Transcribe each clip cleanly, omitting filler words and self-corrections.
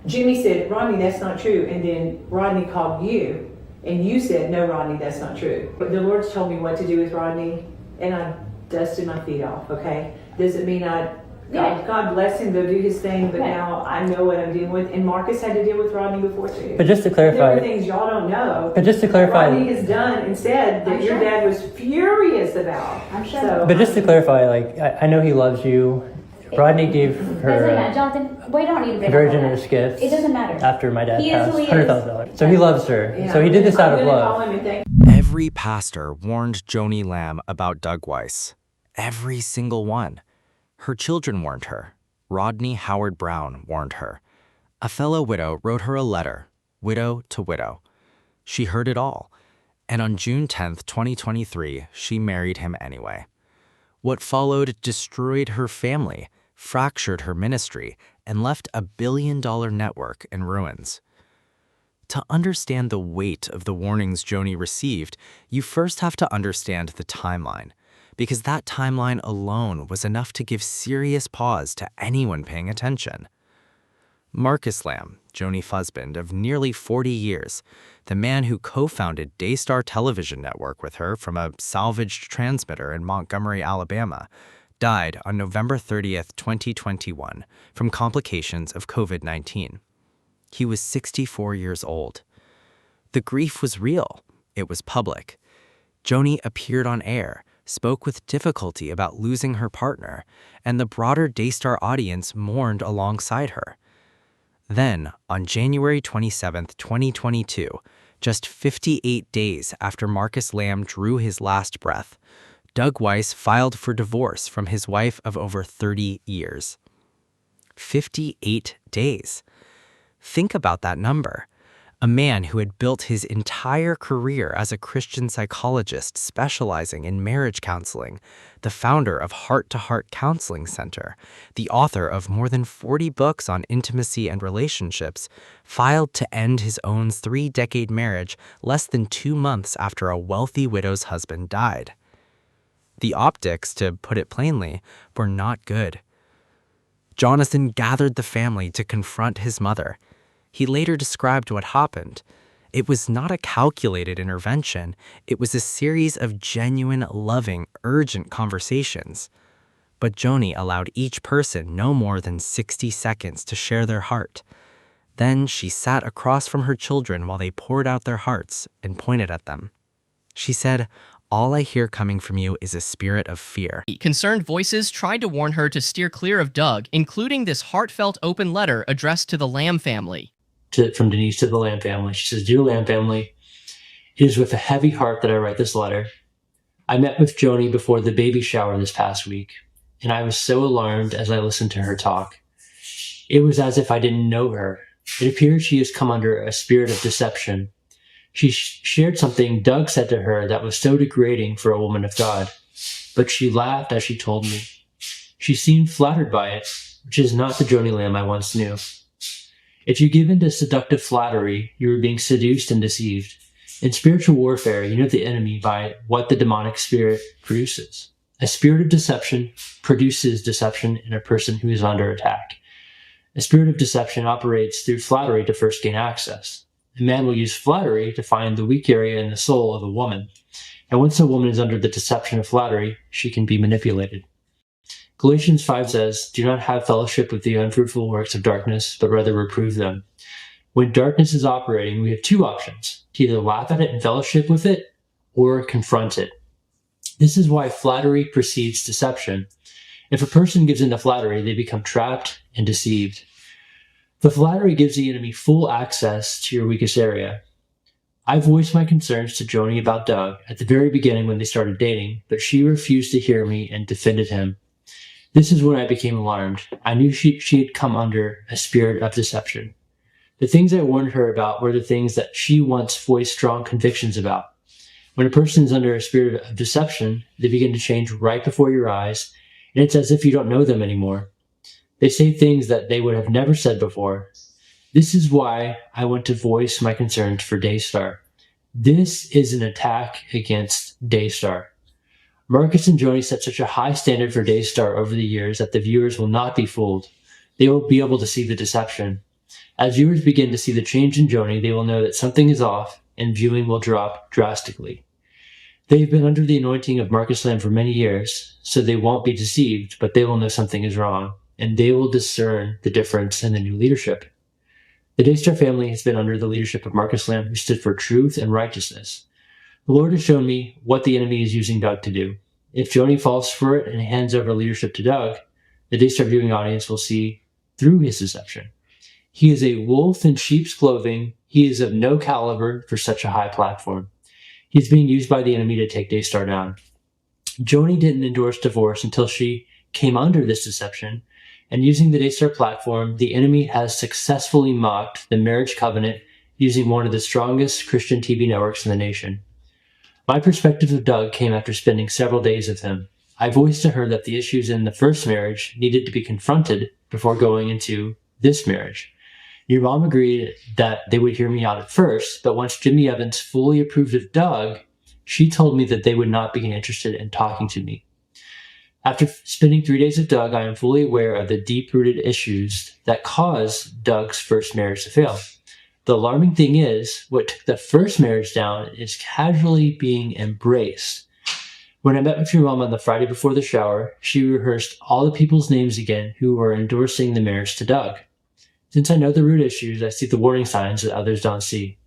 Jimmy said, Rodney, that's not true. And then Rodney called you, and you said, no, Rodney, that's not true. But the Lord's told me what to do with Rodney, and I dusted my feet off, okay? Doesn't mean God bless him, go do his thing, but now I know what I'm dealing with. And Marcus had to deal with Rodney before too. But just to clarify, there are things y'all don't know. But just to clarify, Rodney has done and said that your dad was furious about. I'm sure. So, but just to clarify, like I know he loves you. Rodney gave her Jonathan, we don't need to a very generous gift. It doesn't matter. After my dad passed, $100,000. So he loves her. Yeah. So he did this out of love. Every pastor warned Joni Lamb about Doug Weiss. Every single one. Her children warned her. Rodney Howard-Browne warned her. A fellow widow wrote her a letter, widow to widow. She heard it all, and on June 10th, 2023, she married him anyway. What followed destroyed her family, fractured her ministry, and left a billion-dollar network in ruins. To understand the weight of the warnings Joni received, you first have to understand the timeline, because that timeline alone was enough to give serious pause to anyone paying attention. Marcus Lamb, Joni's husband of nearly 40 years, the man who co-founded Daystar television network with her from a salvaged transmitter in Montgomery, Alabama, died on November 30th, 2021, from complications of COVID-19. He was 64 years old. The grief was real. It was public. Joni appeared on air, spoke with difficulty about losing her partner, and the broader Daystar audience mourned alongside her. Then, on January 27, 2022, just 58 days after Marcus Lamb drew his last breath, Doug Weiss filed for divorce from his wife of over 30 years. 58 days. Think about that number. A man who had built his entire career as a Christian psychologist specializing in marriage counseling, the founder of Heart to Heart Counseling Center, the author of more than 40 books on intimacy and relationships, filed to end his own 3-decade marriage less than 2 months after a wealthy widow's husband died. The optics, to put it plainly, were not good. Jonathan gathered the family to confront his mother. He later described what happened. It was not a calculated intervention. It was a series of genuine, loving, urgent conversations. But Joni allowed each person no more than 60 seconds to share their heart. Then she sat across from her children while they poured out their hearts and pointed at them. She said, "All I hear coming from you is a spirit of fear." Concerned voices tried to warn her to steer clear of Doug, including this heartfelt open letter addressed to the Lamb family. From Denise to the Lamb family. She says, "Dear Lamb family, it is with a heavy heart that I write this letter. I met with Joni before the baby shower this past week, and I was so alarmed as I listened to her talk. It was as if I didn't know her. It appears she has come under a spirit of deception. She shared something Doug said to her that was so degrading for a woman of God, but she laughed as she told me. She seemed flattered by it, which is not the Joni Lamb I once knew. If you give in to seductive flattery, you are being seduced and deceived. In spiritual warfare, you know the enemy by what the demonic spirit produces. A spirit of deception produces deception in a person who is under attack. A spirit of deception operates through flattery to first gain access. A man will use flattery to find the weak area in the soul of a woman. And once a woman is under the deception of flattery, she can be manipulated. Galatians 5 says, "Do not have fellowship with the unfruitful works of darkness, but rather reprove them." When darkness is operating, we have two options: to either laugh at it and fellowship with it, or confront it. This is why flattery precedes deception. If a person gives in to flattery, they become trapped and deceived. The flattery gives the enemy full access to your weakest area. I voiced my concerns to Joni about Doug at the very beginning when they started dating, but she refused to hear me and defended him. This is when I became alarmed. I knew she had come under a spirit of deception. The things I warned her about were the things that she once voiced strong convictions about. When a person is under a spirit of deception, they begin to change right before your eyes, and it's as if you don't know them anymore. They say things that they would have never said before. This is why I want to voice my concerns for Daystar. This is an attack against Daystar. Marcus and Joni set such a high standard for Daystar over the years that the viewers will not be fooled. They will be able to see the deception. As viewers begin to see the change in Joni, they will know that something is off and viewing will drop drastically. They've been under the anointing of Marcus Lamb for many years, so they won't be deceived, but they will know something is wrong, and they will discern the difference in the new leadership. The Daystar family has been under the leadership of Marcus Lamb, who stood for truth and righteousness. The Lord has shown me what the enemy is using Doug to do. If Joni falls for it and hands over leadership to Doug, the Daystar viewing audience will see through his deception. He is a wolf in sheep's clothing. He is of no caliber for such a high platform. He's being used by the enemy to take Daystar down. Joni didn't endorse divorce until she came under this deception, and using the Daystar platform, the enemy has successfully mocked the marriage covenant using one of the strongest Christian TV networks in the nation. My perspective of Doug came after spending several days with him. I voiced to her that the issues in the first marriage needed to be confronted before going into this marriage. Your mom agreed that they would hear me out at first, but once Jimmy Evans fully approved of Doug, she told me that they would not be interested in talking to me. After spending 3 days with Doug, I am fully aware of the deep-rooted issues that caused Doug's first marriage to fail. The alarming thing is, what took the first marriage down is casually being embraced. When I met with your mom on the Friday before the shower, she rehearsed all the people's names again who were endorsing the marriage to Doug. Since I know the root issues, I see the warning signs that others don't see.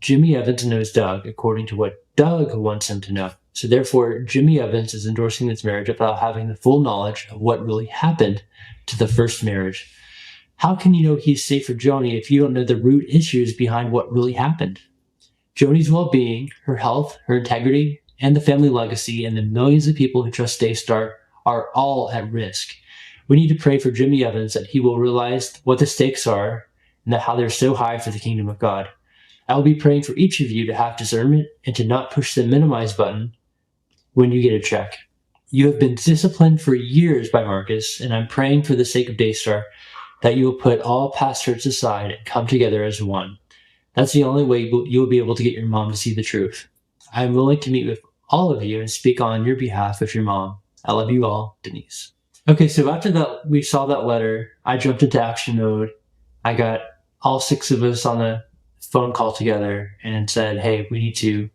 Jimmy Evans knows Doug according to what Doug wants him to know. So therefore, Jimmy Evans is endorsing this marriage without having the full knowledge of what really happened to the first marriage. How can you know he's safe for Joni if you don't know the root issues behind what really happened? Joni's well-being, her health, her integrity, and the family legacy, and the millions of people who trust Daystar are all at risk. We need to pray for Jimmy Evans that he will realize what the stakes are and that how they're so high for the kingdom of God. I will be praying for each of you to have discernment and to not push the minimize button when you get a check. You have been disciplined for years by Marcus, and I'm praying for the sake of Daystar that you will put all past hurts aside and come together as one. That's the only way you will be able to get your mom to see the truth. I am willing to meet with all of you and speak on your behalf with your mom. I love you all, Denise. Okay, so after that, we saw that letter, I jumped into action mode. I got all 6 of us on a phone call together and said, hey, we need to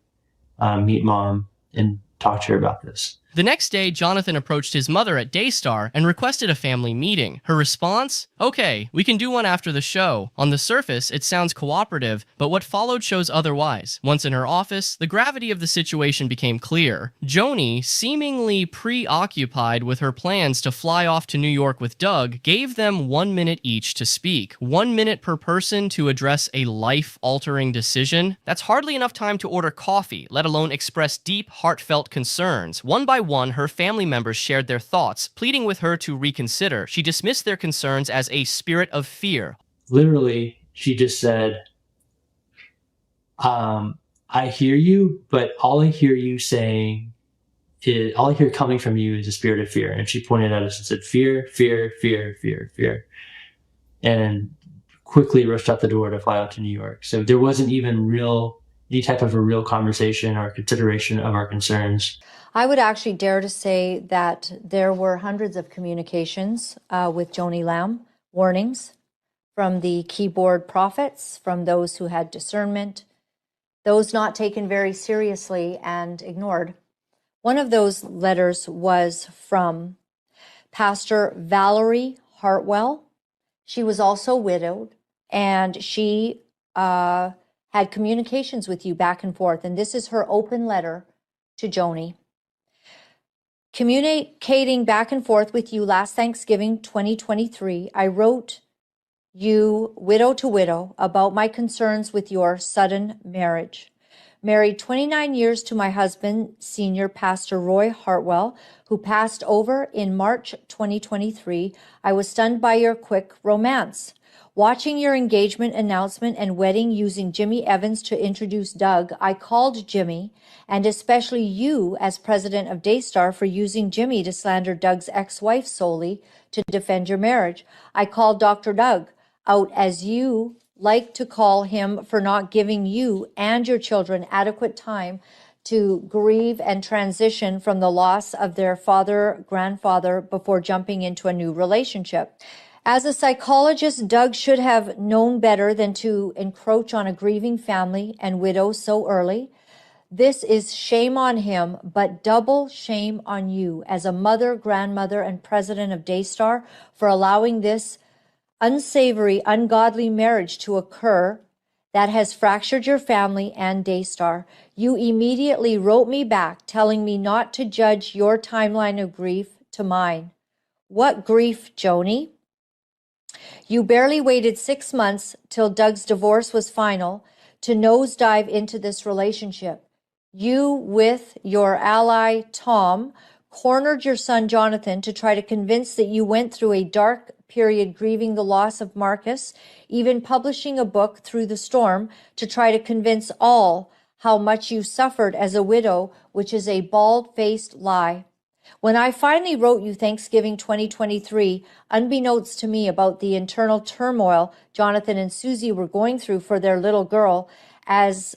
meet mom and talk to her about this. The next day, Jonathan approached his mother at Daystar and requested a family meeting. Her response? Okay, we can do one after the show. On the surface, it sounds cooperative, but what followed shows otherwise. Once in her office, the gravity of the situation became clear. Joni, seemingly preoccupied with her plans to fly off to New York with Doug, gave them 1 minute each to speak. 1 minute per person to address a life-altering decision? That's hardly enough time to order coffee, let alone express deep, heartfelt concerns. One by one, her family members shared their thoughts, pleading with her to reconsider. She dismissed their concerns as a spirit of fear. Literally, she just said, I hear you, but all I hear you saying is, all I hear coming from you is a spirit of fear. And she pointed at us and said, fear, fear, fear, fear, fear. And quickly rushed out the door to fly out to New York. So there wasn't even any type of a real conversation or consideration of our concerns. I would actually dare to say that there were hundreds of communications with Joni Lamb, warnings from the keyboard prophets, from those who had discernment, those not taken very seriously and ignored. One of those letters was from Pastor Valerie Hartwell. She was also widowed, and she had communications with you back and forth. And this is her open letter to Joni. Communicating back and forth with you last Thanksgiving 2023, I wrote you widow to widow about my concerns with your sudden marriage. Married 29 years to my husband, Senior Pastor Roy Hartwell, who passed over in March 2023, I was stunned by your quick romance. Watching your engagement announcement and wedding using Jimmy Evans to introduce Doug, I called Jimmy, and especially you as president of Daystar, for using Jimmy to slander Doug's ex-wife solely to defend your marriage. I called Dr. Doug out, as you like to call him, for not giving you and your children adequate time to grieve and transition from the loss of their father, grandfather before jumping into a new relationship. As a psychologist, Doug should have known better than to encroach on a grieving family and widow so early. This is shame on him, but double shame on you as a mother, grandmother, and president of Daystar for allowing this unsavory, ungodly marriage to occur that has fractured your family and Daystar. You immediately wrote me back telling me not to judge your timeline of grief to mine. What grief, Joni? You barely waited 6 months till Doug's divorce was final to nosedive into this relationship. You, with your ally Tom, cornered your son Jonathan to try to convince that you went through a dark period grieving the loss of Marcus, even publishing a book Through the Storm to try to convince all how much you suffered as a widow, which is a bald-faced lie. When I finally wrote you Thanksgiving 2023, unbeknownst to me about the internal turmoil Jonathan and Susie were going through for their little girl, as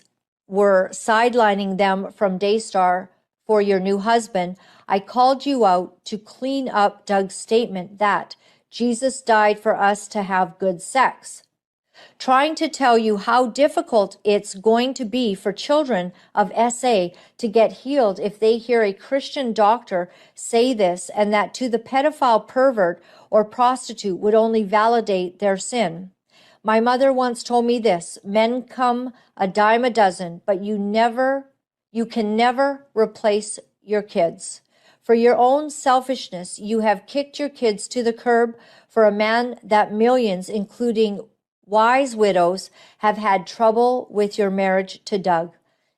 were sidelining them from Daystar for your new husband, I called you out to clean up Doug's statement that Jesus died for us to have good sex, trying to tell you how difficult it's going to be for children of SA to get healed if they hear a Christian doctor say this, and that to the pedophile pervert or prostitute would only validate their sin. My mother once told me this: men come a dime a dozen, but you can never replace your kids. For your own selfishness, you have kicked your kids to the curb for a man that millions, including wise widows, have had trouble with your marriage to Doug.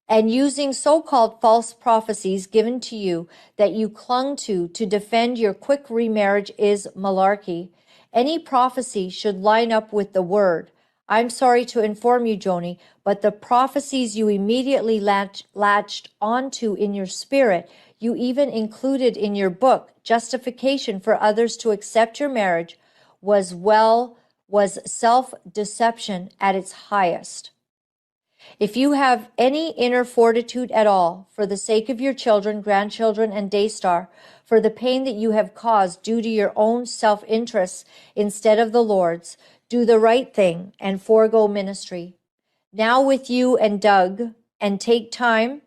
And using so-called false prophecies given to you that you clung to defend your quick remarriage is malarkey. Any prophecy should line up with the word. I'm sorry to inform you, Joni, but the prophecies you immediately latched onto in your spirit, you even included in your book, Justification for Others to Accept Your Marriage, was self-deception at its highest. If you have any inner fortitude at all, for the sake of your children, grandchildren, and Daystar, for the pain that you have caused due to your own self-interests instead of the Lord's, do the right thing and forego ministry. Now with you and Doug, and take time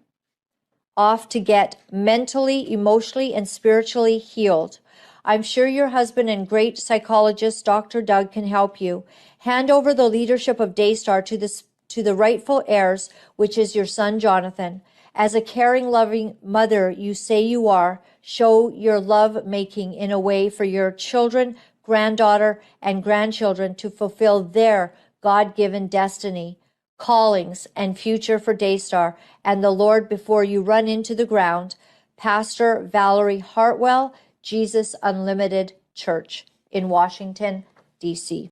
off to get mentally, emotionally, and spiritually healed. I'm sure your husband and great psychologist, Dr. Doug, can help you. Hand over the leadership of Daystar to the rightful heirs, which is your son, Jonathan. As a caring, loving mother you say you are, show your love-making in a way for your children, granddaughter, and grandchildren to fulfill their God-given destiny, callings, and future for Daystar and the Lord before you run into the ground. Pastor Valerie Hartwell, Jesus Unlimited Church in Washington, D.C.